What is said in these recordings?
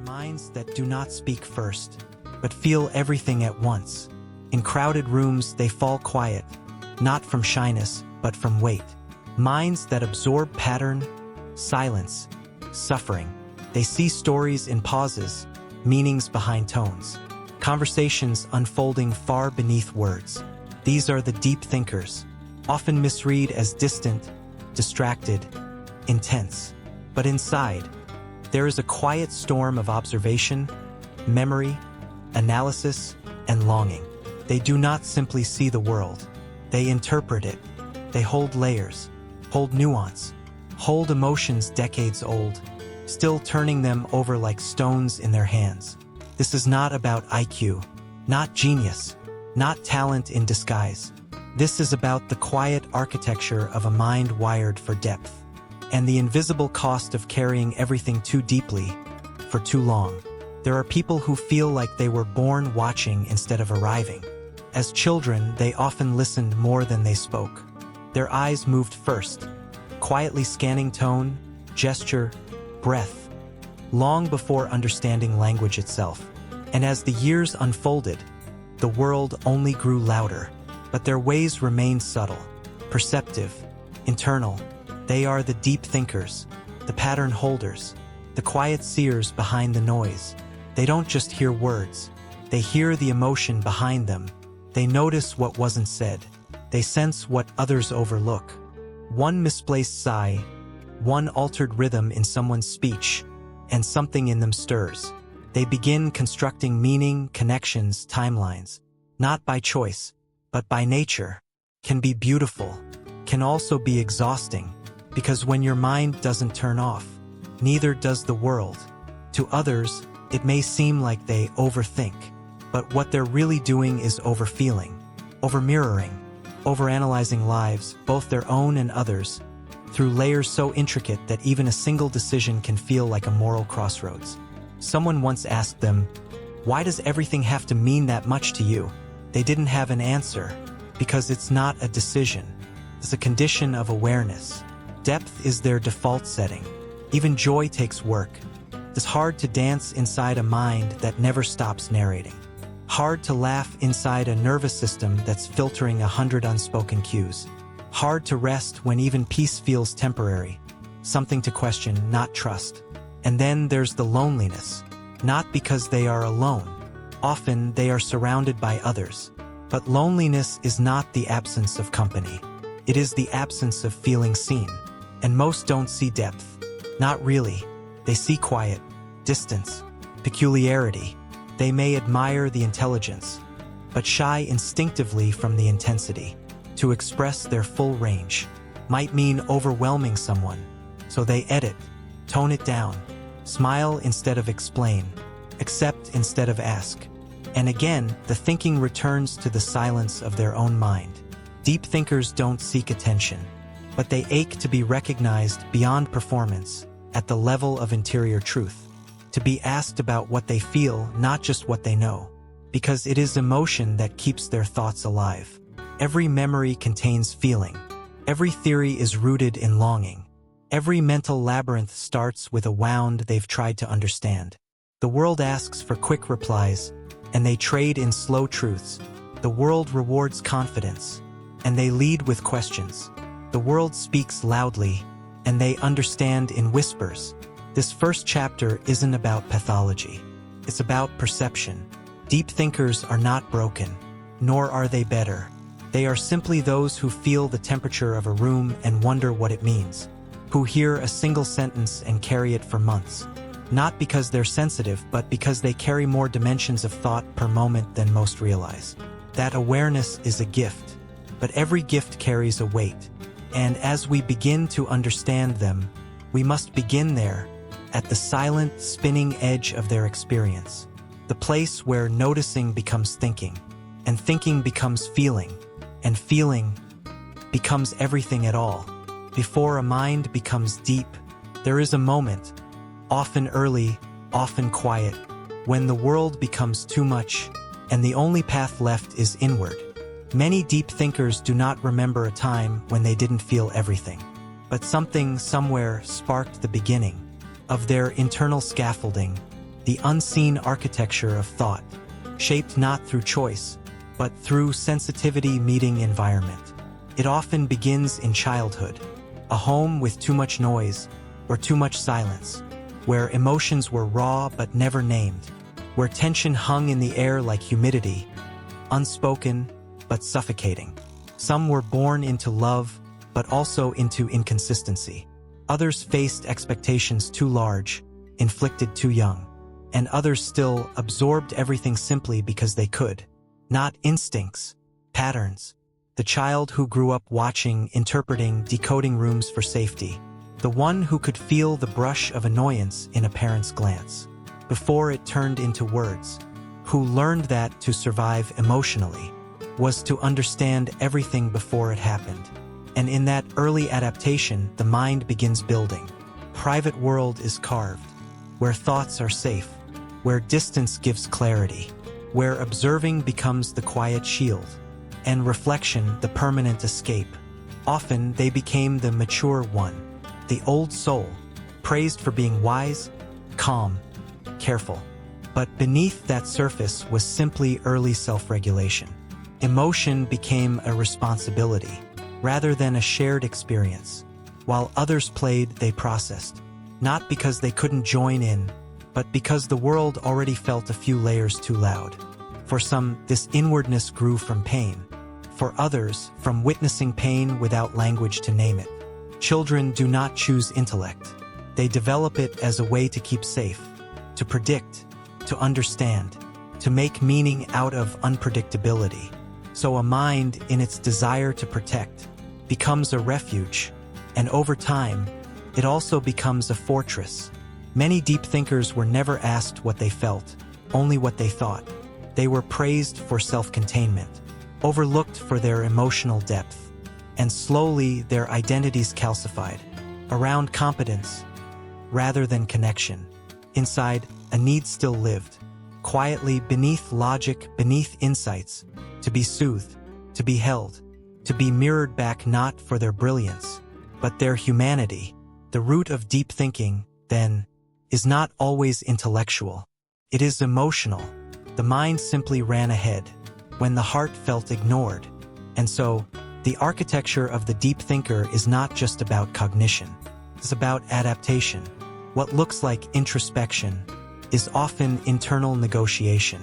minds that do not speak first, but feel everything at once. In crowded rooms, they fall quiet, not from shyness, but from weight. Minds that absorb pattern, silence, suffering. They see stories in pauses, meanings behind tones, conversations unfolding far beneath words. These are the deep thinkers, often misread as distant, distracted, intense. But inside, there is a quiet storm of observation, memory, analysis, and longing. They do not simply see the world. They interpret it. They hold layers, hold nuance, hold emotions decades old, still turning them over like stones in their hands. This is not about IQ, not genius, not talent in disguise. This is about the quiet architecture of a mind wired for depth, and the invisible cost of carrying everything too deeply for too long. There are people who feel like they were born watching instead of arriving. As children, they often listened more than they spoke. Their eyes moved first, quietly scanning tone, gesture, breath, long before understanding language itself. And as the years unfolded, the world only grew louder, but their ways remained subtle, perceptive, internal. They are the deep thinkers, the pattern holders, the quiet seers behind the noise. They don't just hear words, they hear the emotion behind them. They notice what wasn't said. They sense what others overlook. One misplaced sigh, one altered rhythm in someone's speech, and something in them stirs. They begin constructing meaning, connections, timelines, not by choice, but by nature. Can be beautiful, can also be exhausting, because when your mind doesn't turn off, neither does the world. To others, it may seem like they overthink, but what they're really doing is overfeeling, overmirroring, overanalyzing lives, both their own and others, through layers so intricate that even a single decision can feel like a moral crossroads. Someone once asked them, "Why does everything have to mean that much to you?" They didn't have an answer, because it's not a decision. It's a condition of awareness. Depth is their default setting. Even joy takes work. It's hard to dance inside a mind that never stops narrating. Hard to laugh inside a nervous system that's filtering 100 unspoken cues. Hard to rest when even peace feels temporary. Something to question, not trust. And then there's the loneliness. Not because they are alone. Often they are surrounded by others. But loneliness is not the absence of company. It is the absence of feeling seen. And most don't see depth. Not really. They see quiet, distance, peculiarity. They may admire the intelligence, but shy instinctively from the intensity. To express their full range might mean overwhelming someone, so they edit, tone it down, smile instead of explain, accept instead of ask. And again, the thinking returns to the silence of their own mind. Deep thinkers don't seek attention, but they ache to be recognized beyond performance, at the level of interior truth. To be asked about what they feel, not just what they know, because it is emotion that keeps their thoughts alive. Every memory contains feeling. Every theory is rooted in longing. Every mental labyrinth starts with a wound they've tried to understand. The world asks for quick replies, and they trade in slow truths. The world rewards confidence, and they lead with questions. The world speaks loudly, and they understand in whispers. This first chapter isn't about pathology. It's about perception. Deep thinkers are not broken, nor are they better. They are simply those who feel the temperature of a room and wonder what it means, who hear a single sentence and carry it for months. Not because they're sensitive, but because they carry more dimensions of thought per moment than most realize. That awareness is a gift, but every gift carries a weight. And as we begin to understand them, we must begin there, at the silent, spinning edge of their experience. The place where noticing becomes thinking, and thinking becomes feeling, and feeling becomes everything at all. Before a mind becomes deep, there is a moment, often early, often quiet, when the world becomes too much, and the only path left is inward. Many deep thinkers do not remember a time when they didn't feel everything, but something somewhere sparked the beginning of their internal scaffolding, the unseen architecture of thought, shaped not through choice, but through sensitivity meeting environment. It often begins in childhood, a home with too much noise or too much silence, where emotions were raw but never named, where tension hung in the air like humidity, unspoken but suffocating. Some were born into love, but also into inconsistency. Others faced expectations too large, inflicted too young, and others still absorbed everything simply because they could. Not instincts, patterns. The child who grew up watching, interpreting, decoding rooms for safety. The one who could feel the brush of annoyance in a parent's glance, before it turned into words. Who learned that to survive emotionally was to understand everything before it happened. And in that early adaptation, the mind begins building. Private world is carved, where thoughts are safe, where distance gives clarity, where observing becomes the quiet shield, and reflection the permanent escape. Often they became the mature one, the old soul, praised for being wise, calm, careful. But beneath that surface was simply early self-regulation. Emotion became a responsibility, rather than a shared experience. While others played, they processed, not because they couldn't join in, but because the world already felt a few layers too loud. For some, this inwardness grew from pain. For others, from witnessing pain without language to name it. Children do not choose intellect. They develop it as a way to keep safe, to predict, to understand, to make meaning out of unpredictability. So a mind, in its desire to protect, becomes a refuge, and over time, it also becomes a fortress. Many deep thinkers were never asked what they felt, only what they thought. They were praised for self-containment, overlooked for their emotional depth, and slowly their identities calcified, around competence, rather than connection. Inside, a need still lived, quietly beneath logic, beneath insights, to be soothed, to be held, to be mirrored back not for their brilliance, but their humanity. The root of deep thinking, then, is not always intellectual. It is emotional. The mind simply ran ahead, when the heart felt ignored. And so, the architecture of the deep thinker is not just about cognition. It's about adaptation. What looks like introspection is often internal negotiation.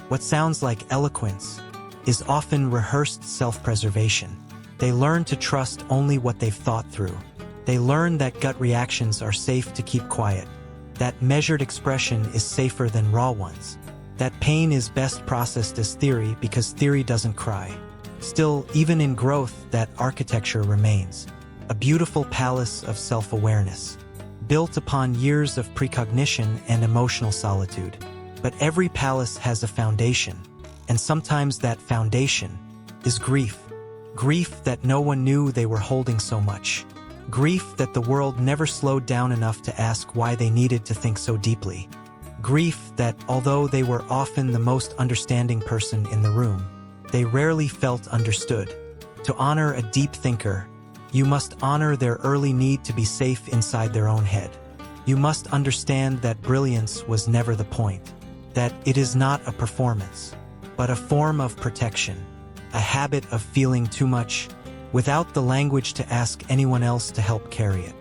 What sounds like eloquence is often rehearsed self-preservation. They learn to trust only what they've thought through. They learn that gut reactions are safe to keep quiet, that measured expression is safer than raw ones, that pain is best processed as theory because theory doesn't cry. Still, even in growth, that architecture remains, a beautiful palace of self-awareness, built upon years of precognition and emotional solitude. But every palace has a foundation, and sometimes that foundation is grief. Grief that no one knew they were holding so much. Grief that the world never slowed down enough to ask why they needed to think so deeply. Grief that, although they were often the most understanding person in the room, they rarely felt understood. To honor a deep thinker, you must honor their early need to be safe inside their own head. You must understand that brilliance was never the point, that it is not a performance, but a form of protection, a habit of feeling too much, without the language to ask anyone else to help carry it.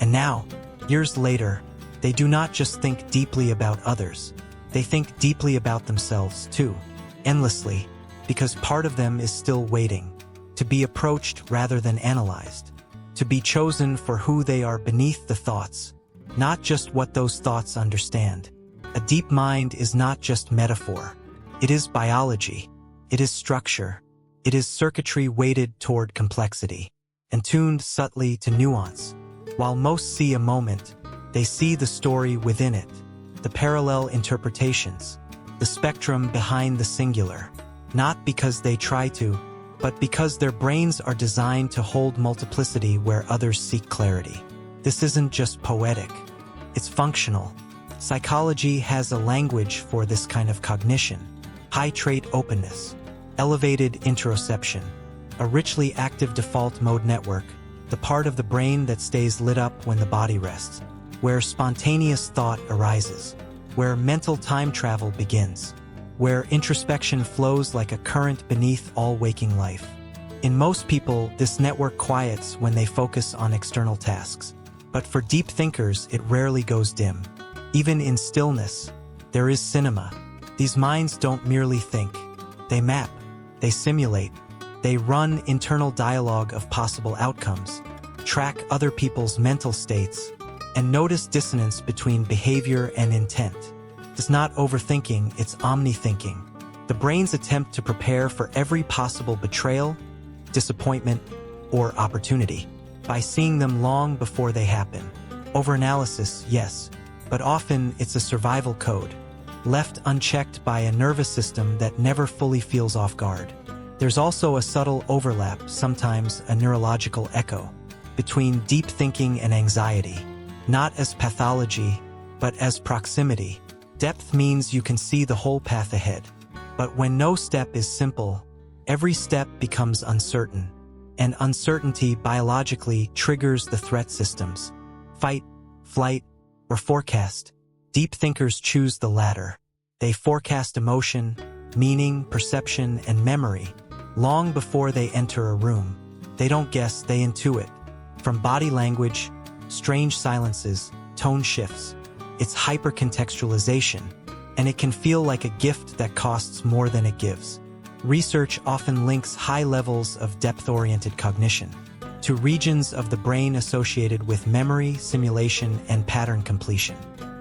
And now, years later, they do not just think deeply about others, they think deeply about themselves too, endlessly, because part of them is still waiting, to be approached rather than analyzed, to be chosen for who they are beneath the thoughts, not just what those thoughts understand. A deep mind is not just metaphor, it is biology, it is structure, it is circuitry weighted toward complexity, and tuned subtly to nuance. While most see a moment, they see the story within it, the parallel interpretations, the spectrum behind the singular, not because they try to, but because their brains are designed to hold multiplicity where others seek clarity. This isn't just poetic, it's functional. Psychology has a language for this kind of cognition: high trait openness, elevated interoception, a richly active default mode network, the part of the brain that stays lit up when the body rests, where spontaneous thought arises. where mental time travel begins, where introspection flows like a current beneath all waking life. In most people, this network quiets when they focus on external tasks. But for deep thinkers, it rarely goes dim. Even in stillness, there is cinema. These minds don't merely think. They map, they simulate, they run internal dialogue of possible outcomes, track other people's mental states, and notice dissonance between behavior and intent. It's not overthinking, it's omni-thinking. The brain's attempt to prepare for every possible betrayal, disappointment, or opportunity by seeing them long before they happen. Overanalysis, yes, but often it's a survival code, left unchecked by a nervous system that never fully feels off guard. There's also a subtle overlap, sometimes a neurological echo, between deep thinking and anxiety, not as pathology, but as proximity. Depth means you can see the whole path ahead. But when no step is simple, every step becomes uncertain, and uncertainty biologically triggers the threat systems. Fight, flight, or forecast. Deep thinkers choose the latter. They forecast emotion, meaning, perception, and memory long before they enter a room. They don't guess, they intuit. From body language, strange silences, tone shifts. It's hypercontextualization, and it can feel like a gift that costs more than it gives. Research often links high levels of depth-oriented cognition to regions of the brain associated with memory, simulation, and pattern completion.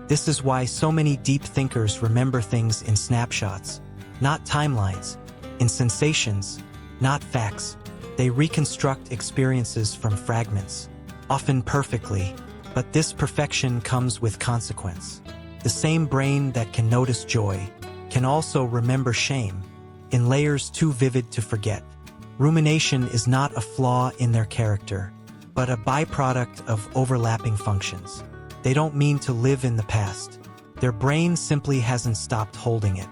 This is why so many deep thinkers remember things in snapshots, not timelines, in sensations, not facts. They reconstruct experiences from fragments, often perfectly, but this perfection comes with consequence. The same brain that can notice joy can also remember shame in layers too vivid to forget. Rumination is not a flaw in their character, but a byproduct of overlapping functions. They don't mean to live in the past. Their brain simply hasn't stopped holding it.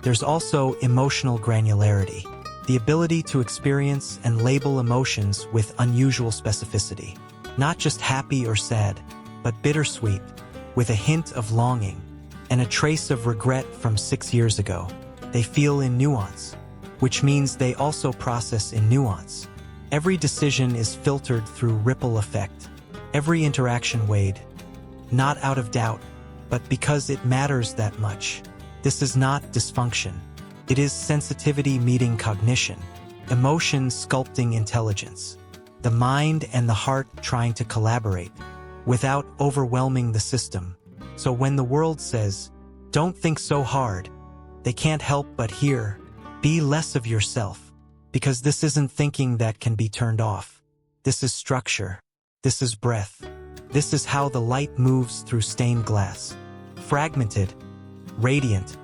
There's also emotional granularity, the ability to experience and label emotions with unusual specificity. Not just happy or sad, but bittersweet, with a hint of longing, and a trace of regret from 6 years ago. They feel in nuance, which means they also process in nuance. Every decision is filtered through ripple effect, every interaction weighed, not out of doubt, but because it matters that much. This is not dysfunction. It is sensitivity meeting cognition, emotion sculpting intelligence, the mind and the heart trying to collaborate without overwhelming the system. So when the world says, "Don't think so hard," they can't help but hear, "Be less of yourself," because this isn't thinking that can be turned off. This is structure. This is breath. This is how the light moves through stained glass. Fragmented, radiant,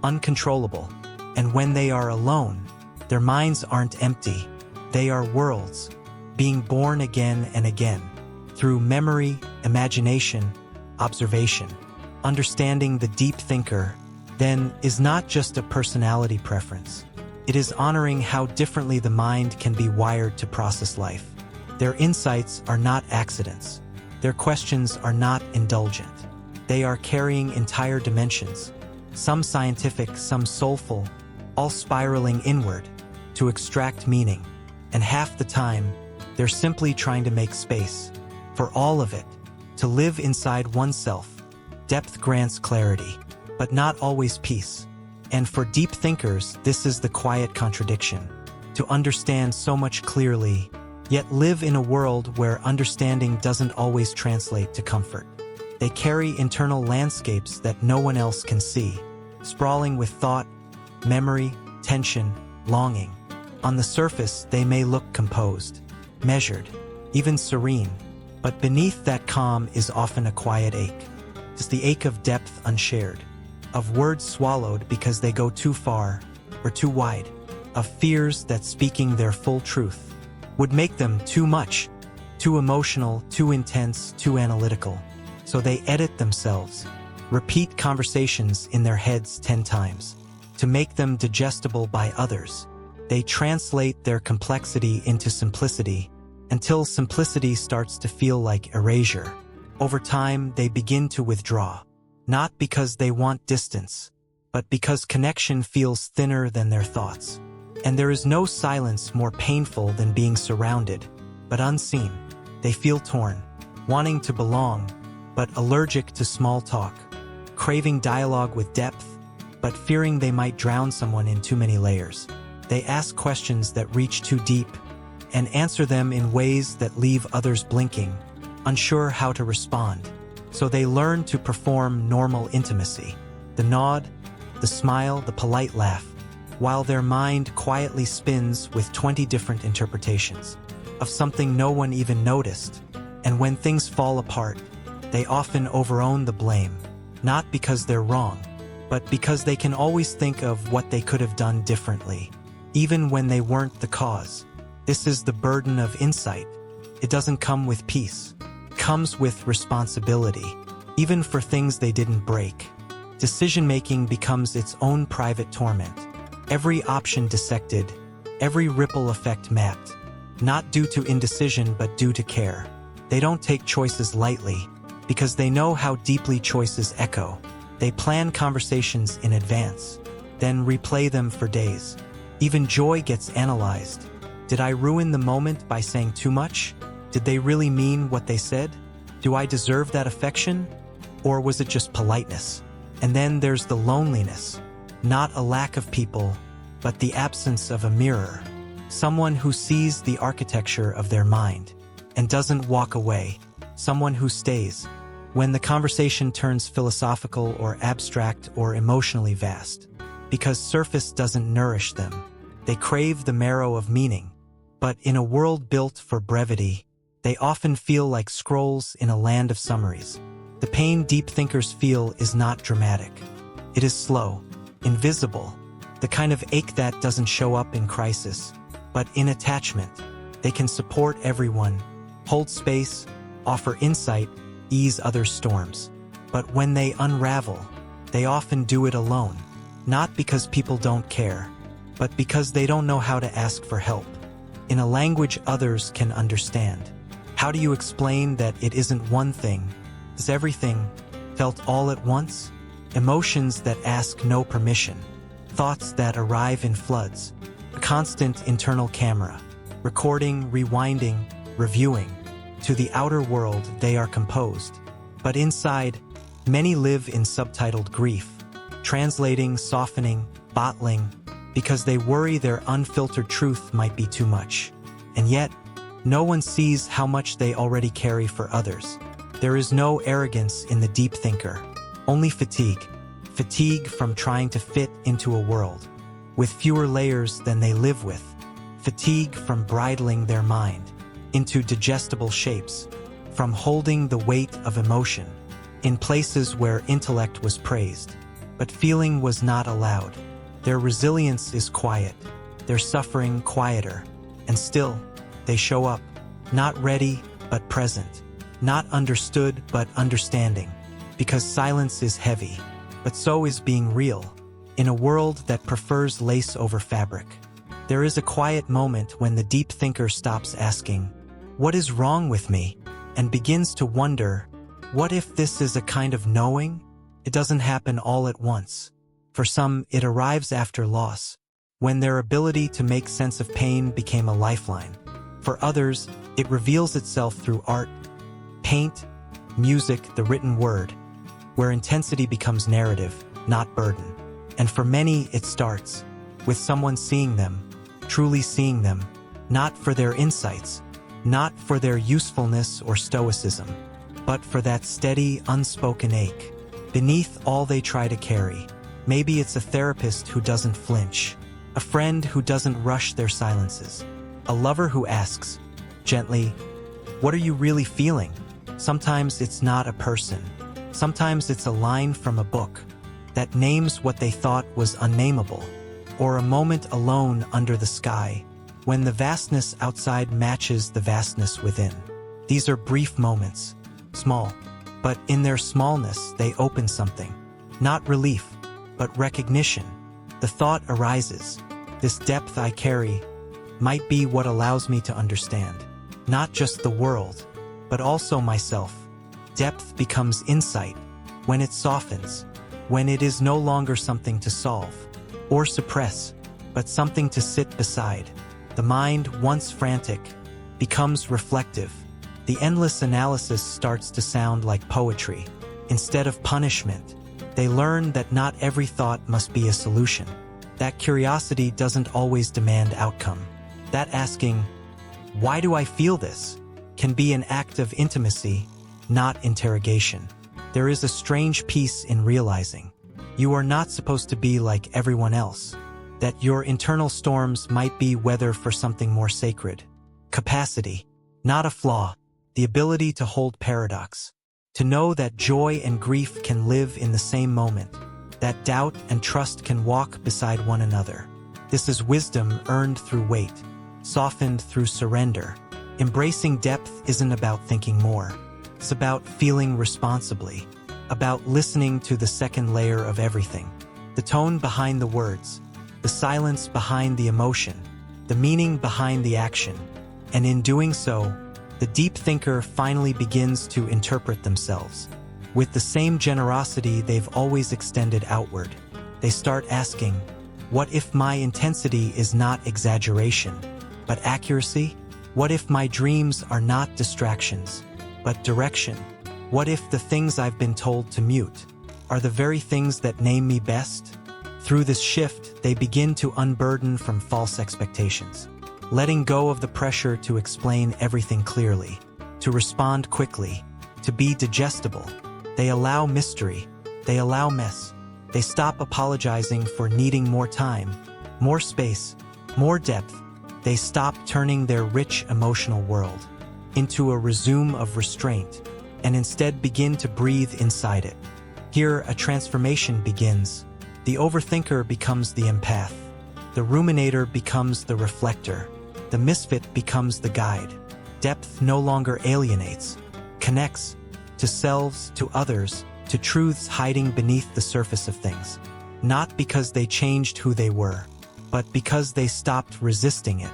uncontrollable. And when they are alone, their minds aren't empty. They are worlds, being born again and again, through memory, imagination, observation. Understanding the deep thinker, then, is not just a personality preference. It is honoring how differently the mind can be wired to process life. Their insights are not accidents. Their questions are not indulgent. They are carrying entire dimensions, some scientific, some soulful, all spiraling inward to extract meaning. And half the time, they're simply trying to make space for all of it, to live inside oneself. Depth grants clarity, but not always peace. And for deep thinkers, this is the quiet contradiction: to understand so much clearly, yet live in a world where understanding doesn't always translate to comfort. They carry internal landscapes that no one else can see, sprawling with thought, memory, tension, longing. On the surface, they may look composed, measured, even serene, but beneath that calm is often a quiet ache. It's the ache of depth unshared, of words swallowed because they go too far or too wide, of fears that speaking their full truth would make them too much, too emotional, too intense, too analytical. So they edit themselves, repeat conversations in their heads 10 times, to make them digestible by others. They translate their complexity into simplicity, until simplicity starts to feel like erasure. Over time, they begin to withdraw, not because they want distance, but because connection feels thinner than their thoughts. And there is no silence more painful than being surrounded, but unseen. They feel torn, wanting to belong, but allergic to small talk, craving dialogue with depth, but fearing they might drown someone in too many layers. They ask questions that reach too deep, and answer them in ways that leave others blinking, unsure how to respond. So they learn to perform normal intimacy, the nod, the smile, the polite laugh, while their mind quietly spins with 20 different interpretations of something no one even noticed. And when things fall apart, they often overown the blame, not because they're wrong, but because they can always think of what they could have done differently, even when they weren't the cause. This is the burden of insight. It doesn't come with peace. It comes with responsibility, even for things they didn't break. Decision-making becomes its own private torment. Every option dissected, every ripple effect mapped, not due to indecision but due to care. They don't take choices lightly, because they know how deeply choices echo. They plan conversations in advance, then replay them for days. Even joy gets analyzed. Did I ruin the moment by saying too much? Did they really mean what they said? Do I deserve that affection? Or was it just politeness? And then there's the loneliness. Not a lack of people, but the absence of a mirror. Someone who sees the architecture of their mind and doesn't walk away. Someone who stays when the conversation turns philosophical or abstract or emotionally vast. Because surface doesn't nourish them. They crave the marrow of meaning. But in a world built for brevity, they often feel like scrolls in a land of summaries. The pain deep thinkers feel is not dramatic. It is slow, invisible, the kind of ache that doesn't show up in crisis, but in attachment. They can support everyone, hold space, offer insight, ease others' storms. But when they unravel, they often do it alone, not because people don't care, but because they don't know how to ask for help, in a language others can understand. How do you explain that it isn't one thing? Is everything felt all at once? Emotions that ask no permission, thoughts that arrive in floods, a constant internal camera, recording, rewinding, reviewing. To the outer world, they are composed. But inside, many live in subtitled grief, translating, softening, bottling, because they worry their unfiltered truth might be too much. And yet, no one sees how much they already carry for others. There is no arrogance in the deep thinker, only fatigue. Fatigue from trying to fit into a world with fewer layers than they live with. Fatigue from bridling their mind into digestible shapes, from holding the weight of emotion in places where intellect was praised, but feeling was not allowed. Their resilience is quiet, their suffering quieter, and still, they show up, not ready, but present, not understood, but understanding, because silence is heavy, but so is being real, in a world that prefers lace over fabric. There is a quiet moment when the deep thinker stops asking, "What is wrong with me?" and begins to wonder, what if this is a kind of knowing? It doesn't happen all at once. For some, it arrives after loss, when their ability to make sense of pain became a lifeline. For others, it reveals itself through art, paint, music, the written word, where intensity becomes narrative, not burden. And for many, it starts with someone seeing them, truly seeing them, not for their insights, not for their usefulness or stoicism, but for that steady, unspoken ache beneath all they try to carry. Maybe it's a therapist who doesn't flinch, a friend who doesn't rush their silences, a lover who asks, gently, "What are you really feeling?" Sometimes it's not a person. Sometimes it's a line from a book that names what they thought was unnameable, or a moment alone under the sky, when the vastness outside matches the vastness within. These are brief moments, small, but in their smallness they open something. Not relief, but recognition. The thought arises, this depth I carry might be what allows me to understand, not just the world, but also myself. Depth becomes insight, when it softens, when it is no longer something to solve or suppress, but something to sit beside. The mind, once frantic, becomes reflective. The endless analysis starts to sound like poetry. Instead of punishment, they learn that not every thought must be a solution. That curiosity doesn't always demand outcome. That asking, "Why do I feel this?" can be an act of intimacy, not interrogation. There is a strange peace in realizing you are not supposed to be like everyone else, that your internal storms might be weather for something more sacred. Capacity, not a flaw, the ability to hold paradox, to know that joy and grief can live in the same moment, that doubt and trust can walk beside one another. This is wisdom earned through weight, softened through surrender. Embracing depth isn't about thinking more. It's about feeling responsibly, about listening to the second layer of everything, the tone behind the words, the silence behind the emotion, the meaning behind the action. And in doing so, the deep thinker finally begins to interpret themselves. With the same generosity they've always extended outward, they start asking, what if my intensity is not exaggeration, but accuracy? What if my dreams are not distractions, but direction? What if the things I've been told to mute are the very things that name me best? Through this shift, they begin to unburden from false expectations, letting go of the pressure to explain everything clearly, to respond quickly, to be digestible. They allow mystery, they allow mess. They stop apologizing for needing more time, more space, more depth. They stop turning their rich emotional world into a resume of restraint, and instead begin to breathe inside it. Here, a transformation begins. The overthinker becomes the empath. The ruminator becomes the reflector. The misfit becomes the guide. Depth no longer alienates, connects to selves, to others, to truths hiding beneath the surface of things. Not because they changed who they were, but because they stopped resisting it.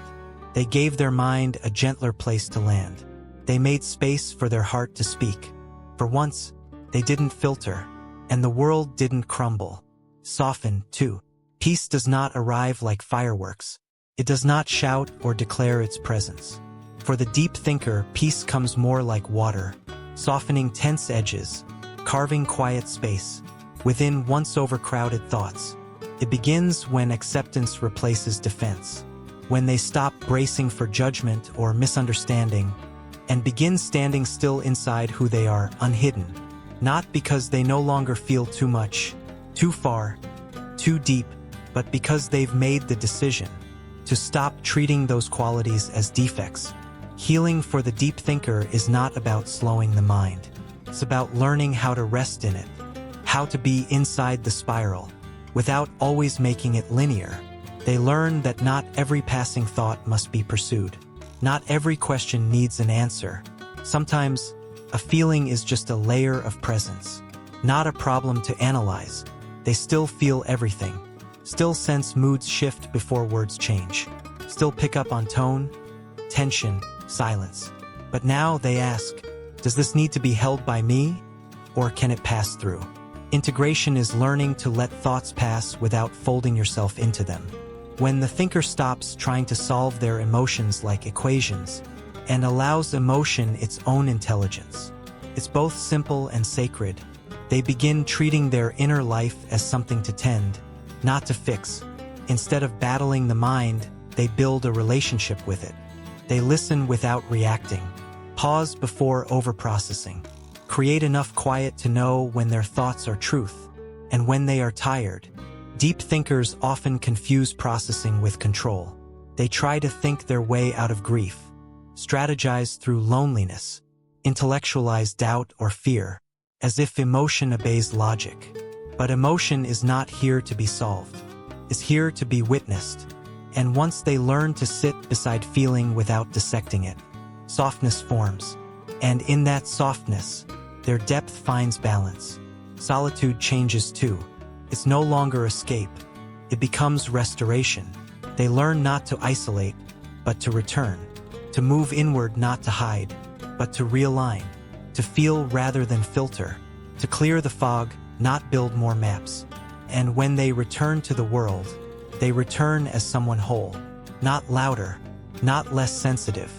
They gave their mind a gentler place to land. They made space for their heart to speak. For once, they didn't filter, and the world didn't crumble. Soften, too. Peace does not arrive like fireworks. It does not shout or declare its presence. For the deep thinker, peace comes more like water, softening tense edges, carving quiet space within once overcrowded thoughts. It begins when acceptance replaces defense, when they stop bracing for judgment or misunderstanding, and begin standing still inside who they are, unhidden, not because they no longer feel too much, too far, too deep, but because they've made the decision to stop treating those qualities as defects. Healing for the deep thinker is not about slowing the mind. It's about learning how to rest in it, how to be inside the spiral, without always making it linear. They learn that not every passing thought must be pursued. Not every question needs an answer. Sometimes, a feeling is just a layer of presence, not a problem to analyze. They still feel everything, still sense moods shift before words change, still pick up on tone, tension, silence. But now they ask, does this need to be held by me, or can it pass through? Integration is learning to let thoughts pass without folding yourself into them. When the thinker stops trying to solve their emotions like equations and allows emotion its own intelligence, it's both simple and sacred. They begin treating their inner life as something to tend, not to fix. Instead of battling the mind, they build a relationship with it. They listen without reacting, pause before overprocessing, create enough quiet to know when their thoughts are truth and when they are tired. Deep thinkers often confuse processing with control. They try to think their way out of grief, strategize through loneliness, intellectualize doubt or fear, as if emotion obeys logic. But emotion is not here to be solved. It's here to be witnessed. And once they learn to sit beside feeling without dissecting it, softness forms. And in that softness, their depth finds balance. Solitude changes too. It's no longer escape. It becomes restoration. They learn not to isolate, but to return. To move inward, not to hide, but to realign. To feel rather than filter. to clear the fog, not build more maps. And when they return to the world, they return as someone whole, not louder, not less sensitive,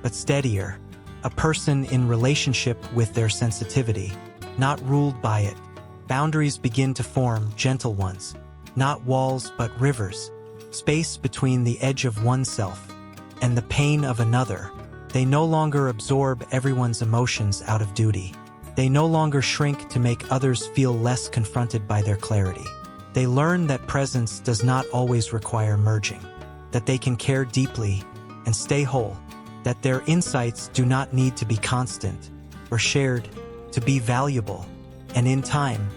but steadier, a person in relationship with their sensitivity, not ruled by it. Boundaries begin to form, gentle ones, not walls but rivers, space between the edge of oneself and the pain of another. They no longer absorb everyone's emotions out of duty. They no longer shrink to make others feel less confronted by their clarity. They learn that presence does not always require merging, that they can care deeply and stay whole, that their insights do not need to be constant or shared to be valuable. And in time,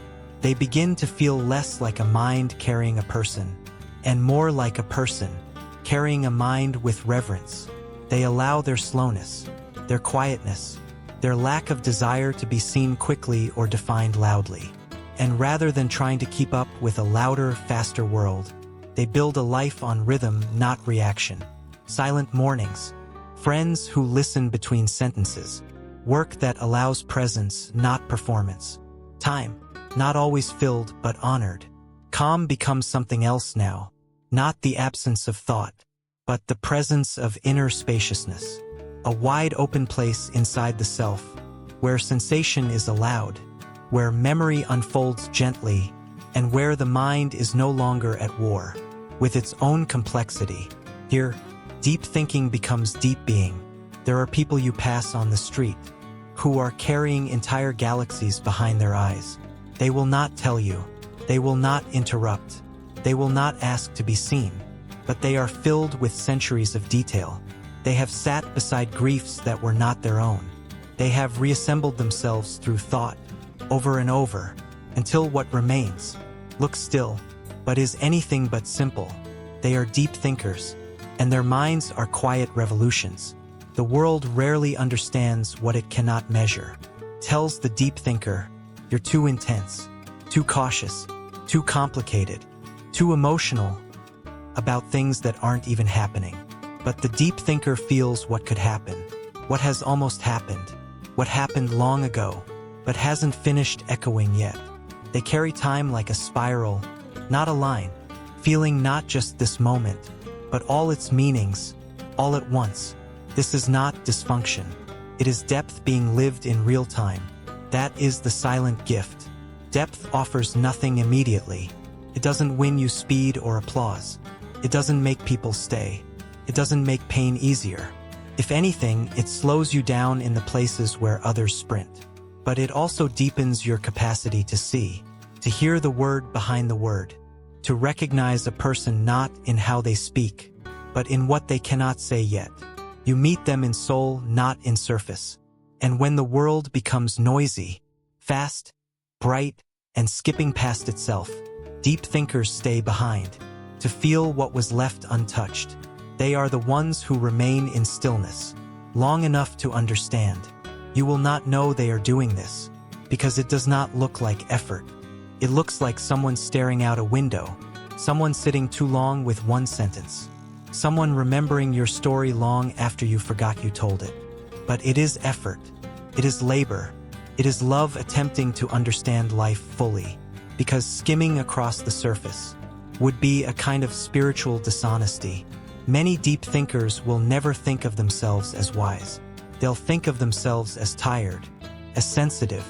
they begin to feel less like a mind carrying a person, and more like a person carrying a mind with reverence. They allow their slowness, their quietness, their lack of desire to be seen quickly or defined loudly. And rather than trying to keep up with a louder, faster world, they build a life on rhythm, not reaction. Silent mornings, friends who listen between sentences, work that allows presence, not performance. Time, not always filled but honored. Calm becomes something else now, not the absence of thought, but the presence of inner spaciousness. A wide open place inside the self, where sensation is allowed, where memory unfolds gently, and where the mind is no longer at war with its own complexity. Here, deep thinking becomes deep being. There are people you pass on the street who are carrying entire galaxies behind their eyes. They will not tell you. They will not interrupt. They will not ask to be seen. But they are filled with centuries of detail. They have sat beside griefs that were not their own. They have reassembled themselves through thought, over and over, until what remains looks still, but is anything but simple. They are deep thinkers, and their minds are quiet revolutions. The world rarely understands what it cannot measure. Tells the deep thinker, you're too intense, too cautious, too complicated, too emotional about things that aren't even happening. But the deep thinker feels what could happen, what has almost happened, what happened long ago, but hasn't finished echoing yet. They carry time like a spiral, not a line, feeling not just this moment, but all its meanings, all at once. This is not dysfunction. It is depth being lived in real time. That is the silent gift. Depth offers nothing immediately. It doesn't win you speed or applause. It doesn't make people stay. It doesn't make pain easier. If anything, it slows you down in the places where others sprint. But it also deepens your capacity to see, to hear the word behind the word, to recognize a person not in how they speak, but in what they cannot say yet. You meet them in soul, not in surface. And when the world becomes noisy, fast, bright, and skipping past itself, deep thinkers stay behind, to feel what was left untouched. They are the ones who remain in stillness, long enough to understand. You will not know they are doing this, because it does not look like effort. It looks like someone staring out a window, someone sitting too long with one sentence, someone remembering your story long after you forgot you told it. But it is effort. It is labor. It is love attempting to understand life fully, because skimming across the surface would be a kind of spiritual dishonesty. Many deep thinkers will never think of themselves as wise. They'll think of themselves as tired, as sensitive,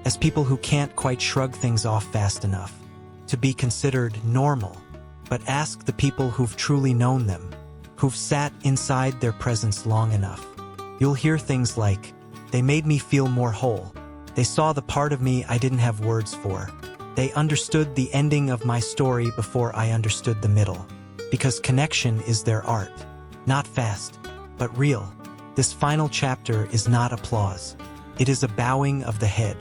as people who can't quite shrug things off fast enough to be considered normal. But ask the people who've truly known them, who've sat inside their presence long enough. You'll hear things like, they made me feel more whole. They saw the part of me I didn't have words for. They understood the ending of my story before I understood the middle. Because connection is their art. Not fast, but real. This final chapter is not applause. It is a bowing of the head,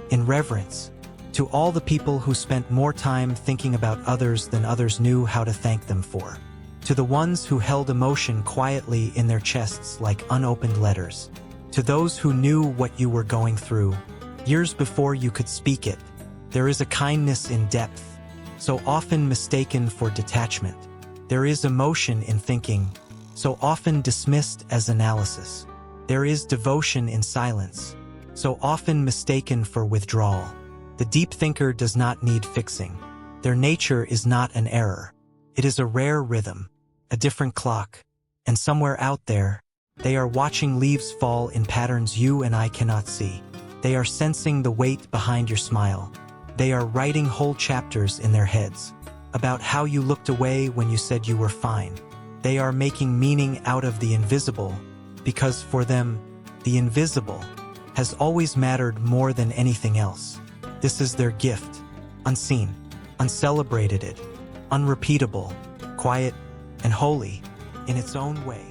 in reverence, to all the people who spent more time thinking about others than others knew how to thank them for. To the ones who held emotion quietly in their chests like unopened letters. To those who knew what you were going through, years before you could speak it. There is a kindness in depth, so often mistaken for detachment. There is emotion in thinking, so often dismissed as analysis. There is devotion in silence, so often mistaken for withdrawal. The deep thinker does not need fixing. Their nature is not an error. It is a rare rhythm, a different clock, and somewhere out there, they are watching leaves fall in patterns you and I cannot see. They are sensing the weight behind your smile. They are writing whole chapters in their heads about how you looked away when you said you were fine. They are making meaning out of the invisible because for them, the invisible has always mattered more than anything else. This is their gift, unseen, uncelebrated, unrepeatable, quiet, and holy in its own way.